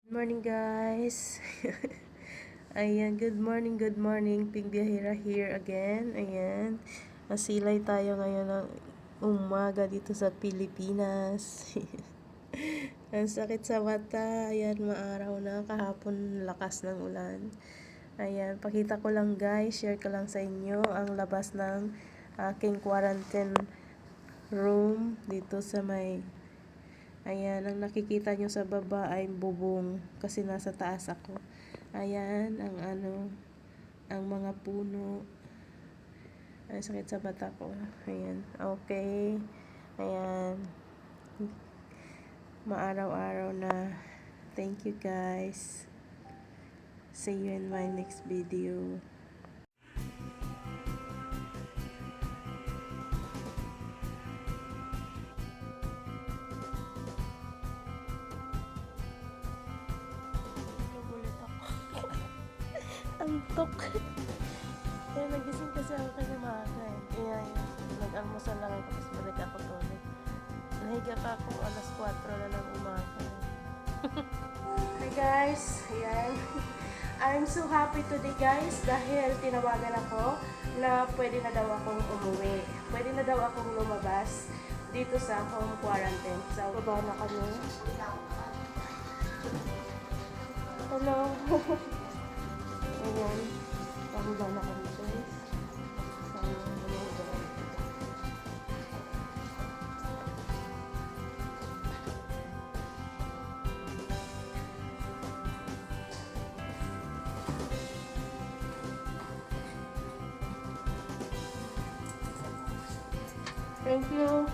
Good morning guys. Ayan, good morning. Pink Biyahira here again. Ayan, masilay tayo ngayon ng umaga dito sa Pilipinas. Ang sakit sa mata. Ayan, maaraw na. Kahapon lakas ng ulan. Ayan, pakita ko lang guys, share ko lang sa inyo ang labas ng aking quarantine room dito sa may. Ayan, ang nakikita nyo sa baba ay bubong kasi nasa taas ako. Ayan, ang mga puno. Ay, sakit sa bata ko. Ayan, okay. Ayan, maaraw-araw na. Thank you guys. See you in my next video. Antok. Kaya nagising kasi ako kasi maaga eh. Kaya nag-almusal lang ako tapos balik ako tulog. Nahiga pa ako alas 4 na ng umaga. Hi guys, ayan. I'm so happy today guys dahil tinawagan ako na pwede na daw akong umuwi. Pwede na daw akong lumabas dito sa home quarantine. So, baba na kami. Hello. Ayan. Pababa na kami guys. Thank you.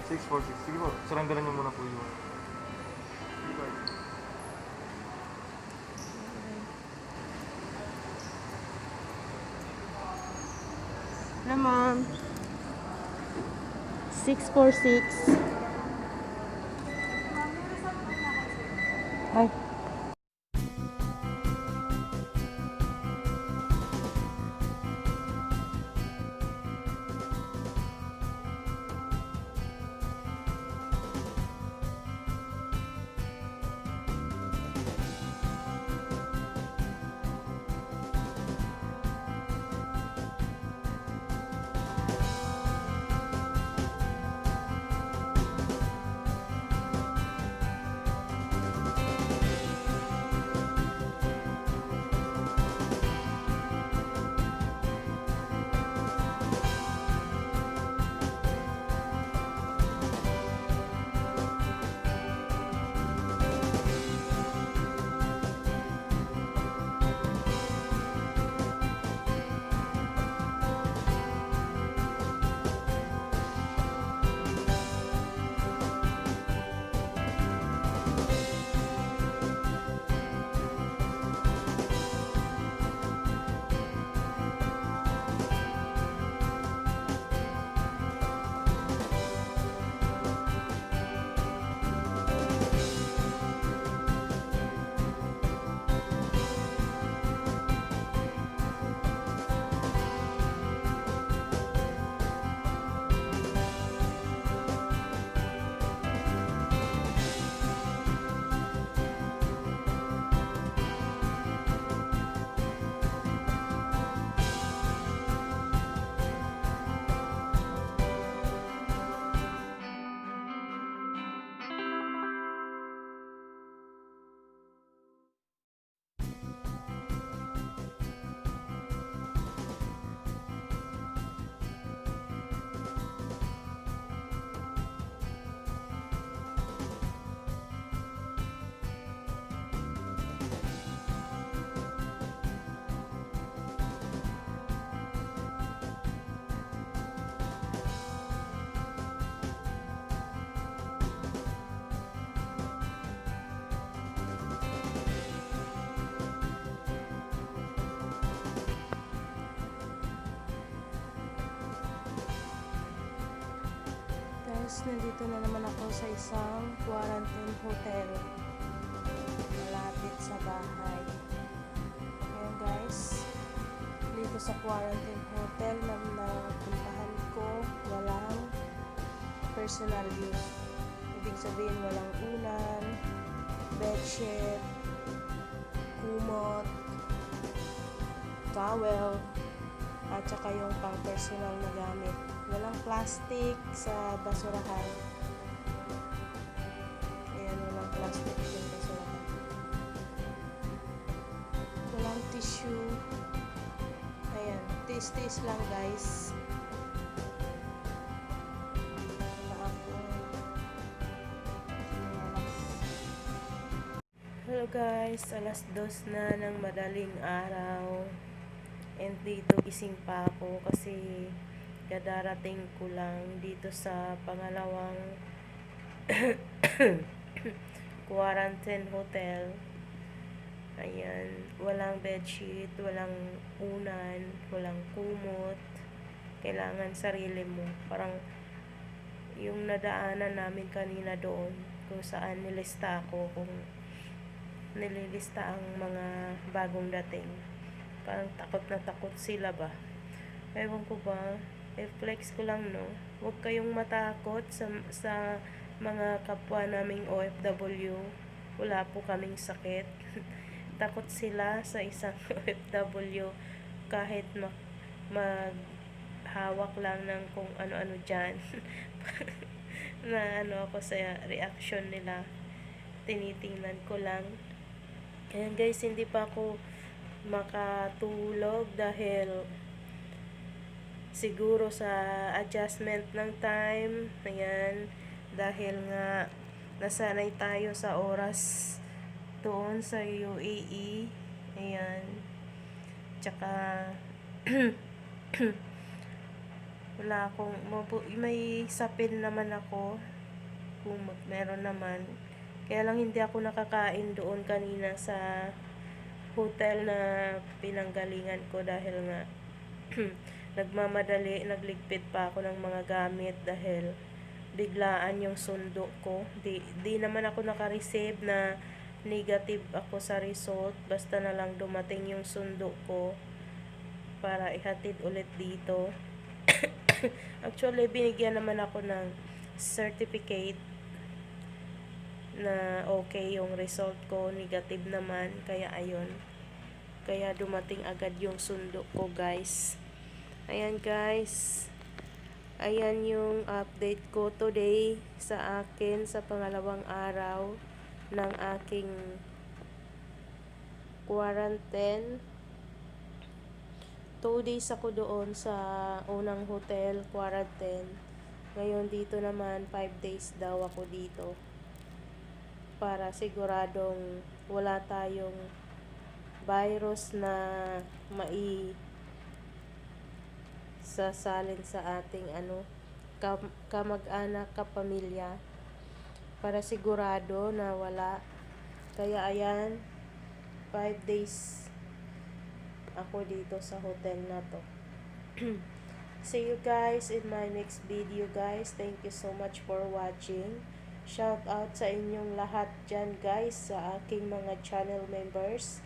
Six, 4, 6. Sige po, surrenderan niyo muna po yung... Naman. 646. Ay. guys, nandito na naman ako sa isang quarantine hotel malapit sa bahay. Ayan guys, dito sa quarantine hotel na napuntahan ko, walang personal use. Ibig sabihin walang unan, bedsheet, kumot, towel, at saka yung pang personal na gamit. Walang plastic sa basurahan. Ayan, walang plastic sa basurahan. Walang tissue. Ayan, tiis-tiis lang guys. Hello guys, alas 2 na ng madaling araw. And dito gising pa ako kasi kadarating ko lang dito sa pangalawang quarantine hotel. Ayan, walang bedsheet, walang unan, walang kumot. Kailangan sarili mo. Parang yung nadaanan namin kanina doon kung saan nilista ako, kung nililista ang mga bagong dating. Parang takot na takot sila ba. Ewan ko ba, flex ko lang no. Huwag kayong matakot sa mga kapwa naming OFW. Wala po kaming sakit. Takot sila sa isang OFW kahit maghawak lang ng kung ano-ano dyan. Na ano ako sa reaction nila. Tinitingnan ko lang. Ayan guys, hindi pa ako makatulog dahil siguro sa adjustment ng time. Ayan, dahil nga nasanay tayo sa oras doon sa UAE. Ayan, tsaka wala akong may sapin naman ako kung meron naman. Kaya lang hindi ako nakakain doon kanina sa hotel na pinanggalingan ko dahil nga nagmamadali, nagligpit pa ako ng mga gamit dahil biglaan yung sundo ko. Di naman ako naka-receive na negative ako sa result, basta na lang dumating yung sundo ko para ihatid ulit dito. Actually, binigyan naman ako ng certificate na okay yung result ko, negative naman, kaya ayun, kaya dumating agad yung sundo ko guys. Ayan guys, ayan yung update ko today sa akin sa pangalawang araw ng aking quarantine. 2 days ako doon sa unang hotel quarantine, ngayon dito naman 5 days daw ako dito para siguradong wala tayong virus na sasalin sa ating kamag-anak, kapamilya, para sigurado na wala. Kaya ayan, 5 days ako dito sa hotel na to. See you guys in my next video guys. Thank you so much for watching. Shout out sa inyong lahat dyan guys, sa aking mga channel members.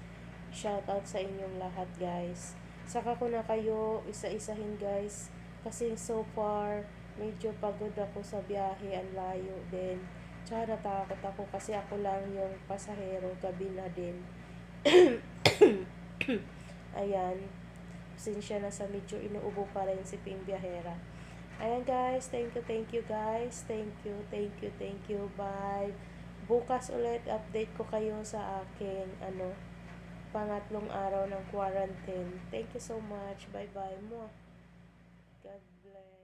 Shout out sa inyong lahat guys. Saka ko na kayo isa-isahin guys, kasi so far medyo pagod ako sa biyahe, ang layo din. Tsaka natakot ako kasi ako lang yung pasahero, gabi na din. Ayan, pasensya na sa medyo inuubo pa rin si Ping Biyahera. Ayan guys, thank you guys. Thank you. Bye. Bukas ulit update ko kayo sa aking pangatlong araw ng quarantine. Thank you so much. Bye bye mo. God bless.